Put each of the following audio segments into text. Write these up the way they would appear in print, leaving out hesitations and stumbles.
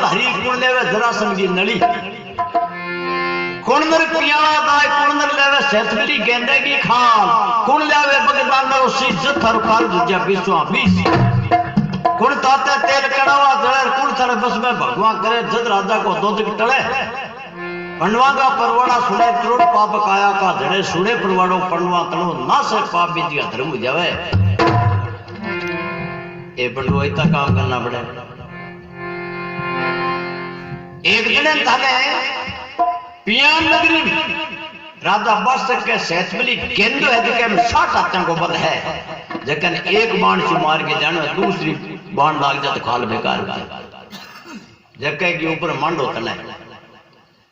हरी कुण लेवे जरासन की नली कुण नर पियाला दाय कुण नर लेवे सेतली गेंदे की खाल कुण लेवे बगदान नो सीजत हर काल दुजा 20 कुण ताते तेल कड़ावा जड़े कुण थारे बस में भगवान करे जद राजा को दूध टले पंडवा का परवाड़ा सुने करोड़ पाप काया का जड़े सुने परवाड़ो पंडवा तलो ना से पाप भी दिया धर्म जावे ए पंडवा इतना काम करना पड़े। एक दिन थाने पियान नगरी राजा बस के सेतबली गेंदो है कि हम 60 हाथों को बल है लेकिन एक बाण से मार के जानो दूसरी बाण लाग जाए तो खाल बेकार जके के ऊपर मंडो तने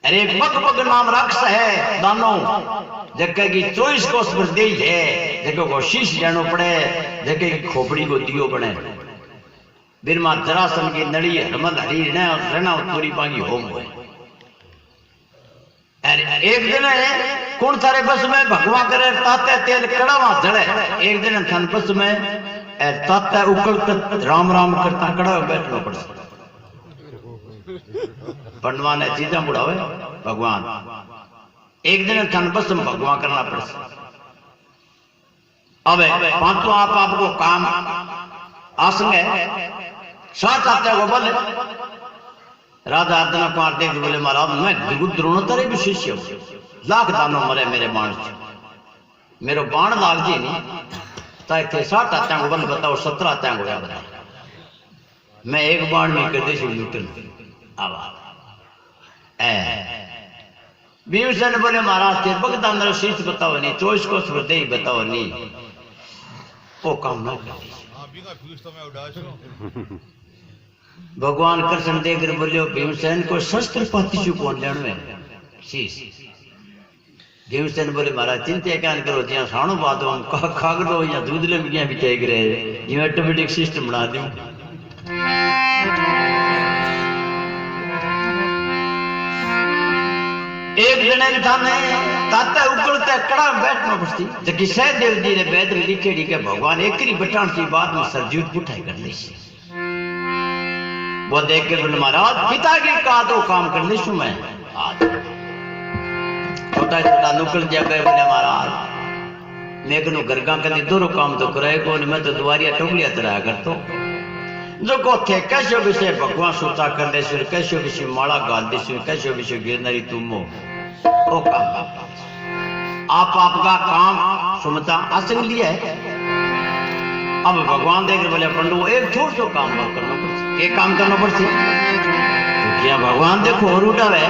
अरे एक बग नाम राक्षस है दानो जके की 24 कोस पर दे है जके को शीश जानो पड़े जके की खोपड़ी को दियो बने बिरमा जरासन की नड़ी हरमद हरी ने और रहना पूरी पांगी होम हुए। एक दिन है कौन सारे बस में भगवा करे ताते तेल कड़ावा जड़े एक दिन थन बस में ताते उकल राम राम करता कड़ा बैठना पड़ता पंडवा ने चीजा बुढ़ावे भगवान एक दिन थन बस में भगवा करना पड़ता। अब पांचों आपको काम आसंगे 60 हाथों को बल राजा आदना कुमार देख बोले महाराज मैं द्रोणोत्तर भी शिष्य लाख दानों मरे मेरे बाण से मेरो बाण लाग जी नहीं ताकि 60 हाथों को बल बताओ 17 हाथों को बताओ मैं एक बाण नहीं करते शिव न्यूटन आवा भीमसेन बोले महाराज तेरे भगता मेरा शीश बताओ नहीं 24 को स्मृति ही बताओ नहीं वो काम ना भगवान कृष्ण देकर बोलियो भीमसेन को शस्त्र पाती चु कौन लेने में शीश भीमसेन बोले महाराज चिंता क्या करो जहाँ साणो बादो हम खाग दो या दूध ले मियां भी टेक रहे ये ऑटोमेटिक सिस्टम बना दूं। एक जने थाने ताते उकलते कड़ा बैठना पड़ती जबकि सहदेव जी ने वेद में लिखेड़ी के भगवान एकरी बटान की बात में सरजूत उठाई कर ली वो देख के बोले महाराज पिता की कहा तो काम कर ली शू मैं आज छोटा छोटा नुकल जा गए बोले महाराज मैं कनु गरगा कदी दोनों काम तो कराए को मैं तो दुआरिया टोकलिया तरह कर तो जो को थे कैसे विषय भगवान सोचा कर दे सुर कैसे विषय माला गाल दे सुर कैसे विषय गिरनारी तुम ओ काम आपका काम सुमता असंग लिया है। अब भगवान देख बोले पंडू एक छोट सो काम करना पड़ता एक काम करना पड़ता तो क्या भगवान देखो और उठावे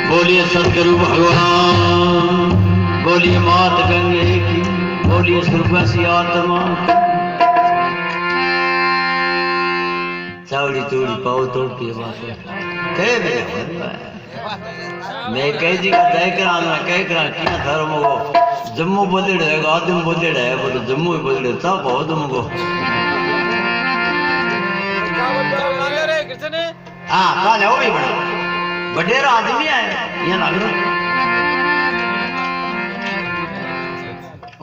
बोलिए सदगुरु भगवान, बोलिए मात गंगे की, बोलिए सुरभसी आत्मा। चावड़ी तोड़ी पाओ तोड़ की बात है। कहे भी मैं कह जी का देख रहा हूं कह करा क्या धर्म को जम्मू बोलेड़े है आदम बोलेड़े है बोले जम्मू ही बोलेड़े सब बहुत तुमको हाँ कहा जाओ भी बड़ा बडेरा आदमी आए यहाँ लग रहा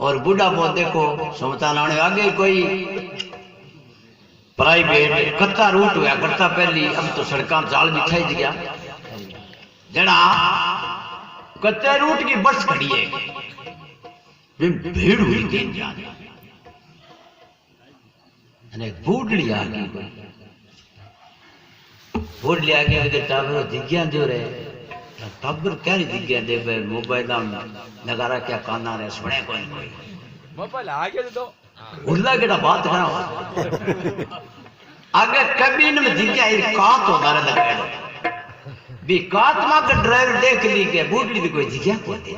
और बूढ़ा बहुत देखो समता लाने आगे कोई प्राइवेट कच्चा रूट हुआ करता पहली अब तो सड़क जाल बिछाई गया जड़ा कच्चे रूट की बस खड़ी है भीड़ हुई तीन जान बूढ़ी आ गई बूढ़ी आ गई टाबर दिग्या दे रहे टाबर क्या दिग्या दे मोबाइल नगारा क्या काना रहे सुने कोई मोबाइल आ गया तो उल्ला केड़ा बात करा आगे कबीन में दिग्या कात होता रहे लगाए भी कात मां का ड्राइवर देख ली के बूढ़ी भी कोई दिग्या पोते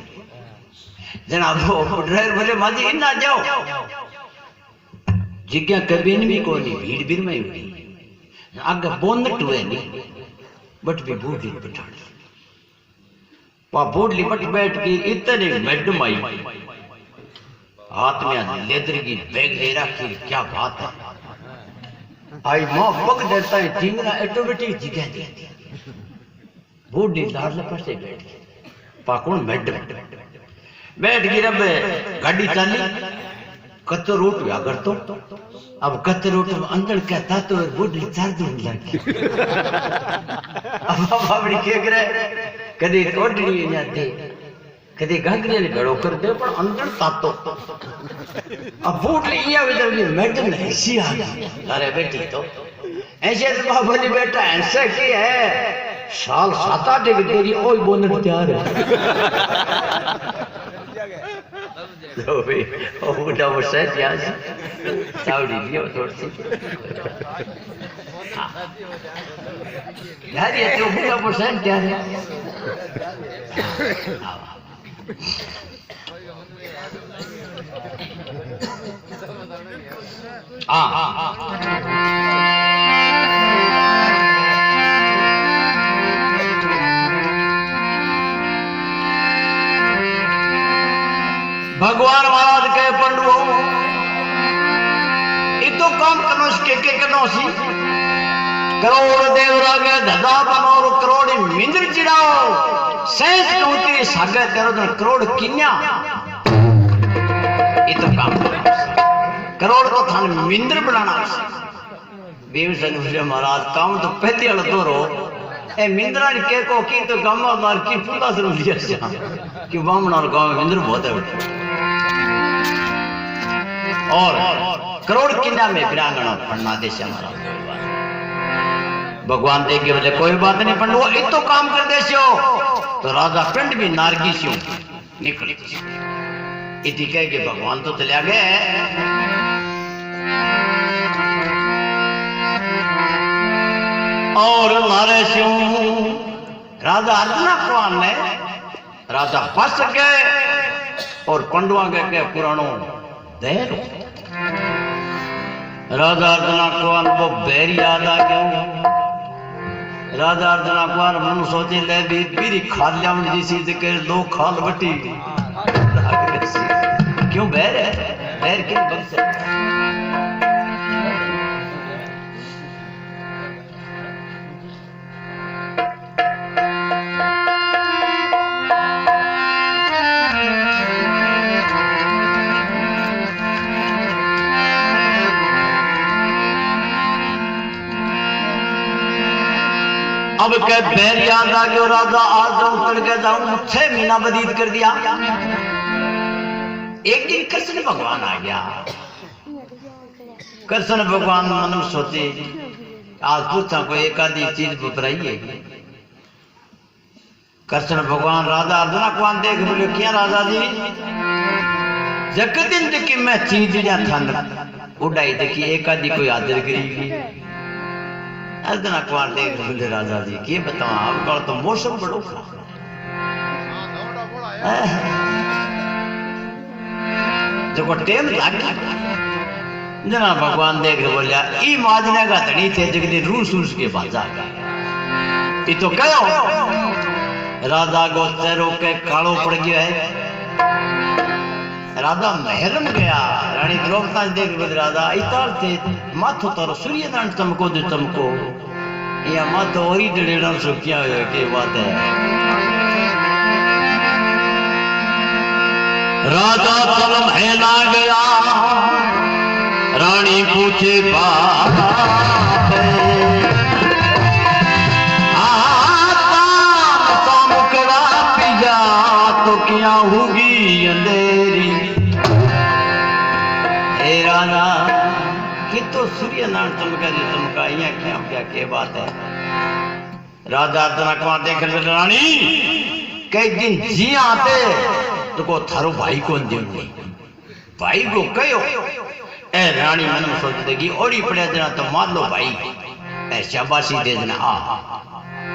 जनाब वो ड्राइवर बोले माजी इन्ना जाओ जिग्या कबीन भी कोई नहीं भीड़ भीड़ में हुई आगे बोनट हुए नहीं बट भी बूढ़ी बैठा पा बूढ़ी बट बैठ के इतने मैडम आई हाथ में लेदर की बैग ले रखी क्या बात है आई मां पग देता है ढींगना ऑटोमेटिक जगह दे बूढ़ी लाल लपट से बैठ गई पाकुण मैडम बैठ गई रब गाड़ी चली कच्चो रूट हुआ कर तो अब कच्चे रूट में अंदर कहता तो बूढ़ी चार दिन लगी अब बाबड़ी के करे कदी ओडनी जाती कदी घाघरे ने घड़ो कर दे पर अंदर तातो अब बूढ़ी इया विदर की मैडम ने हंसी आ गई अरे बेटी तो ऐसे तो बाबली बेटा ऐसा की है साल 7-8 की तेरी ओई बोनट तैयार है तो भाई ओ बुढ़ा वो सेट यार चावड़ी दियो थोड़ी सी यार ये तो बुढ़ा वो सेट क्या है भगवान महाराज के पंडुओ इतो काम करनो के करनो सी करोड़ देवरा के धदा बनोर करोड़ मिंद्र चिड़ाओ सेंस कौती सागे तेरो तो करोड़ किन्या इतो काम करोड़ तो थान मिंद्र बनाना बेवसन महाराज काम तो पहले वाला तोरो ए मिंद्रा ने के को की तो गामा मार की पूरा जरूर लिया जा कि बामण और गांव में मिंद्र बहुत है और करोड़ किन्ना में विरांगना पढ़ना देश हमारा भगवान देख के बोले कोई बात नहीं पंडो इतो काम कर देशो तो राजा पिंड भी नारगी से निकली इति कह के भगवान तो चले गए और नारे से राजा अर्जुना कुआन ने राजा फंस गए और पंडुआ के पुराणों देर राजा अर्जुना कुआन वो बैर याद आ गया राजा अर्जुना कुआन मन सोचे ले भी पीरी खालिया में जिसी के दो खाल बटी क्यों बैर है बैर क्यों बन सकता अब क्या बैर याद आ गया राजा आज जाऊं कर के जाऊं 6 महीना व्यतीत कर दिया एक दिन कृष्ण भगवान आ गया कृष्ण भगवान मन में सोचे आज पूछा कोई एक आधी चीज बताइए कृष्ण भगवान राजा अर्जुना कुआन देख बोले क्या राजा जी जग दिन देखी मैं चीज या थन उड़ाई देखी एक आधी कोई आदर करेगी अर्जुना कुआन देख बोले राजा जी के बताओ आपका तो मौसम बड़ो खराब जो को टेम लाग जना भगवान देख बोलिया ई माजने का धनी थे जगदी रूस रूस के बाजा ये तो कहो राधा को तेरो के कालो पड़ गया है। राधा महल में गया, रानी द्रौपदी देख बोले राधा इताल थे माथो तारो सूर्य नारायण चमको जो चमको, या माथो और ही डलेड़ा सुखिया हो के बात है। राजा चल महला गया, रानी पूछे बात मुकड़ा पिया तो क्या होगी अंधेरी। हे राजा कि तो सूर्य नारायण चमका जो चमका, यहाँ क्या क्या बात है। राजा जनक देख रानी कई दिन जी आते तो को थारो भाई कौन देंगे, भाई को कहो ए रानी मन में सोच देगी ओड़ी पड़े देना तो मार लो भाई, ए शाबाशी दे देना।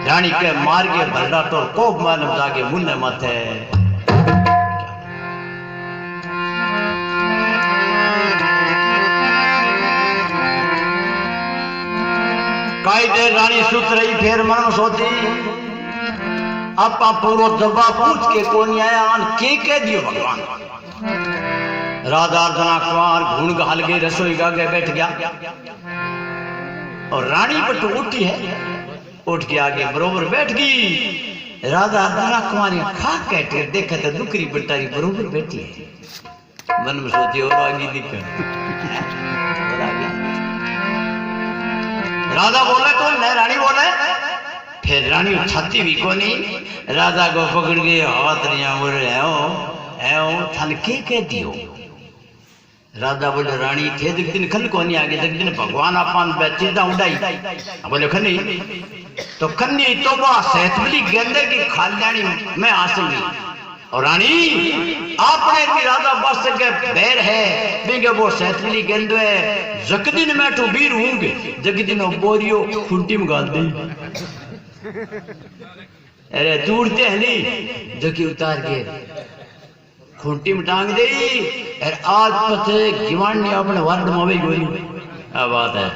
रानी के मार के भरडा तो कोप मार जाके मुन्ने माथे। काई देर रानी सुत रही, फिर मन में सोची आपा पूरो जवाब पूछ के कौन आया आन के कह दियो भगवान। राधा अर्चना कुमार घूण घाल के रसोई गा के बैठ गया और रानी बट उठी है, उठ के आगे बरोबर बैठ गई। राधा अर्चना कुमार खा के देखे तो दुकरी बटारी बरोबर बैठी है। मन में सोची और आगे दिक्कत राधा बोले कौन है, रानी बोले। फिर रानी छाती भी को नहीं, राजा को पकड़ के हाथ लिया बोले है थन के कह दियो। राजा बोले रानी थे जग दिन खन को नहीं आगे जग दिन भगवान आपान चीजा उड़ाई। बोले खनी तो खन्नी तो सेहतमली गेंदे की खाल्याणी मैं आसंगी और रानी आपने भी राजा बस के बैर है बिंगे वो सेहतमली गेंद है जग दिन मैं तो बीर हूंगे जग दिन बोरियो खुंटी में गाल दी। अरे दूरते हैं नहीं जो कि उतार के खूंटी में टांग दे और आज पते गिवान ने अपने वार्ड में भी गोली। अब बात है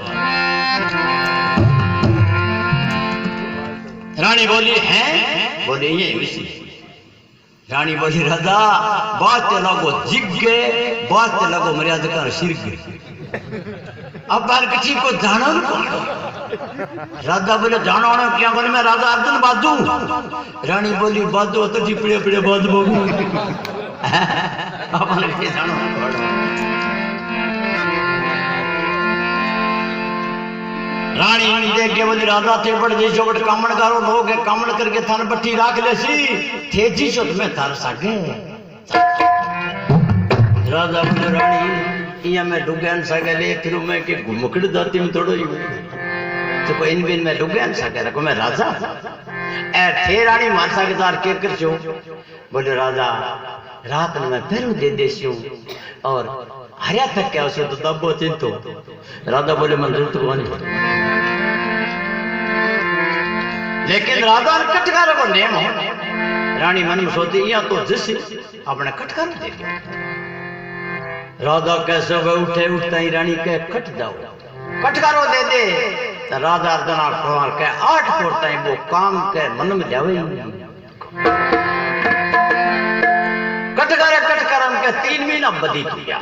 रानी बोली है, बोले ये इसी। रानी बोली राजा बात लगो जिग्गे बात लगो मर्यादा कर सिर अब बार किसी को जानो राजा बोले जानो क्या बोले मैं राजा अर्जुन बाजू। रानी बोली बाजू तो जी पिड़े पिड़े बाज बोगू रानी देख के बोली राजा थे बड़ जी छोट कामण करो लोग कामण करके थान बट्टी राख ले सी थे जी छोट में थार सागे। राजा बोले रानी या मैं डुगन सके ले फिर मैं के घुमकड़ जाती में थोड़ो ही तो कोई इन बिन में डुगन सके रखो मैं राजा ए थे रानी मानसा के तार के कर छो। बोले राजा रात में मैं फिर दे देसी और हरिया तक क्या उसे तो दबो चिंतो। राजा बोले मंदिर तो कौन लेकिन राजा ने कटकार को नेम हो। रानी मन में सोची या तो जिस अपने कटकार दे राजा कैसे वे उठे उठता ही रानी के कट जाओ कटकारो दे दे तो राजा अर्जुना कुमार के 8 फोड़ता ही वो काम के मन में जावे कटकर के 3 महीना बदी किया।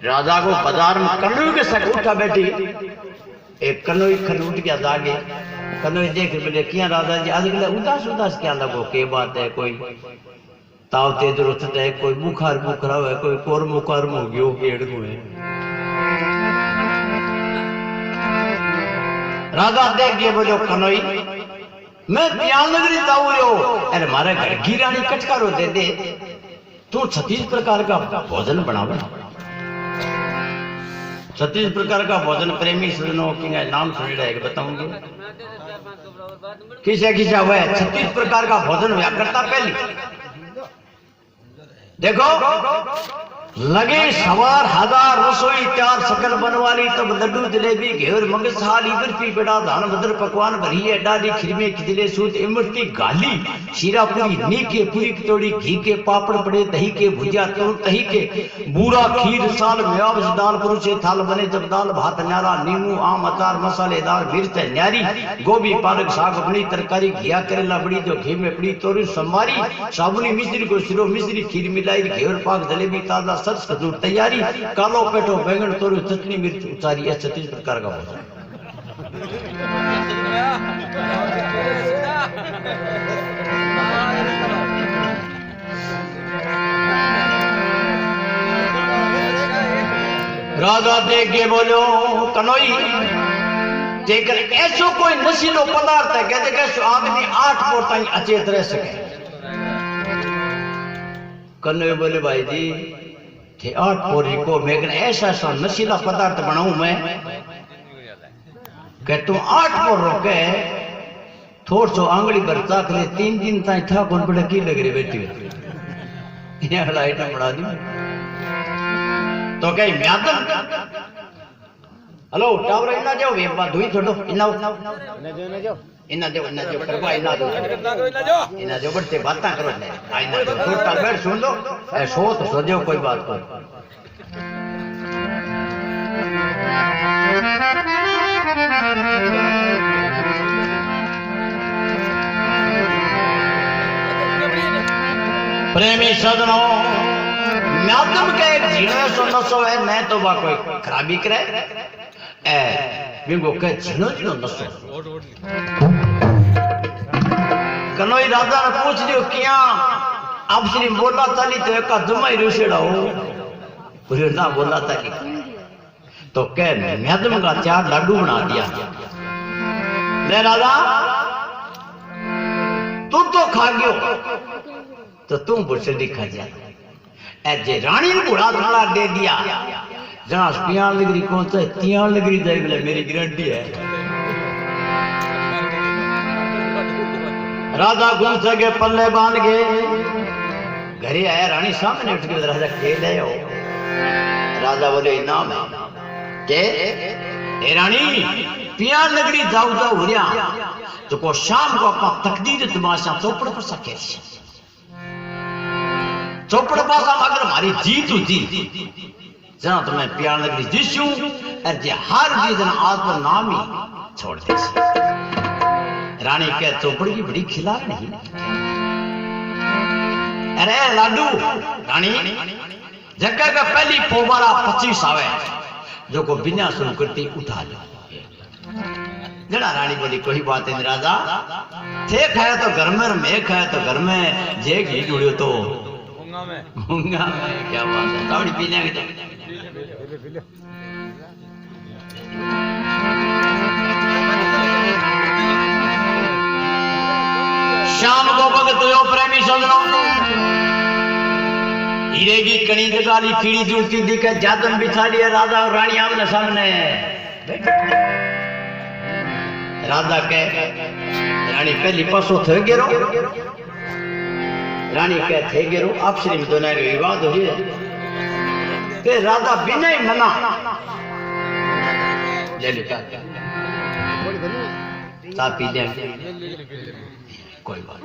राजा को बाजार में कन्नोई के संग उठा बैठी एक कन्नोई खरूट गया दागे कन्नोई देख बोले किया राजा जी आज उदास उदास क्या लगो के बात है कोई ताव तेज रुचत है कोई बुखार बुखरा है कोई कोर मुकार हो गयो पेड़ को है। राजा देख के बोलो कन्नोई मैं प्याल नगरी ताऊयो अरे मारे घर की रानी कटकारो दे दे तू 36 प्रकार का भोजन बनावे। 36 प्रकार का भोजन प्रेमी सजनों की नाम सुन रहे बताऊंगे किसे किसे हुआ 36 प्रकार का भोजन हुआ करता। पहली देखो लगे सवार हजार रसोई त्यार सकल बनवाली तब लड्डू जलेबी घेवर मगज हाली बर्फी पेड़ा धान मदर पकवान भरी है डाली खिरमे खिजले सूत इमरती गाली शीरा पूरी नीके पूरी कचौड़ी घी के पापड़ पड़े दही के भुजिया तुर दही के बूरा खीर साल मेवाज दाल पुरुषे थाल बने जब दाल भात न्यारा नींबू आम अचार मसालेदार मिर्च न्यारी गोभी पालक साग बनी तरकारी घिया करेला बड़ी जो घी में पड़ी तोरी संभारी साबुनी मिश्री को सिरो मिश्री खीर मिलाई घेवर पाक जलेबी ताजा सच खजूर तैयारी कालो पेटो बैंगन तोरी चटनी मिर्च उचारी है 36 प्रकार का भोजन। राजा देख के बोलो कनोई जेकर ऐसो कोई नशीलो पदार्थ है कहते कि आदमी 8 पोर ताई अचेत रह सके। कनोई बोले भाई जी थे 8 पोरी को मैं ऐसा ऐसा नशीला पदार्थ बनाऊं मैं कि तू 8 पोर रोके थोड़ सो आंगली पर ताक ले 3 दिन ताई था कौन बड़ा की लग रही बेटी ये आइटम बना दी तो कहीं म्यादम हेलो टावर इना जाओ ये बात हुई छोड़ो इना जो करवा इना जो बढ़ते बातें करो इना जो टोटल बैठ सुन लो ए सो तो सो जाओ कोई बात कोई प्रेमी सजनों म्यादम के एक झीणो सो नसो है मैं तो बा कोई खराबी करे ए बिंगो के झीणो झीणो नसो कनोई राजा ने पूछ लियो क्या आप श्री बोला ताली तो एक जमाई रुसेड़ा हो पूरे ना बोला ताली तो कह म्यादम का 4 लड्डू बना दिया ले राजा तू तो खा गयो तो तुम बुरसडी खा जा जे रानी ने बुढ़ा थाला दे दिया जहां पियान लगरी कौन सा तियान लगरी जाए बोले मेरी गारंटी है। राजा घूम सके पल्ले बांध गए घरे आया रानी सामने उठ के राजा खेल है राजा बोले इनाम है के ए रानी पियान लगरी जाऊ जाऊ हो रहा तो को शाम को अपना तकदीर तमाशा चौपड़ पर सके चौपड़ पासा अगर हमारी जीत होती जना तो मैं प्यार लगरी जीशू और जे हार जी जना आज पर नाम ही छोड़ दे रानी के चौपड़ की बड़ी खिला नहीं अरे लाडू रानी जगह का पहली पोबारा 25 आवे जो को बिना शुरू करती उठा लो जना रानी बोली कोई बात नहीं राजा थे खाया तो घर में मैं खाया तो घर में जे घी जुड़ियो तो गूंगा में क्या बात है तावड़ी पीने के शाम को भगत यो प्रेमी सजनों हीरे की कणी जगाली कीड़ी जुड़ती दिखे जादम बिछा लिया राजा और रानी आमने सामने राजा के रानी पहली पासो थे गिरो रानी कह थे गिरो आपसे में दोनों के विवाद हो गए राजा बिना ही मना ले लिखा पी ले कोई बात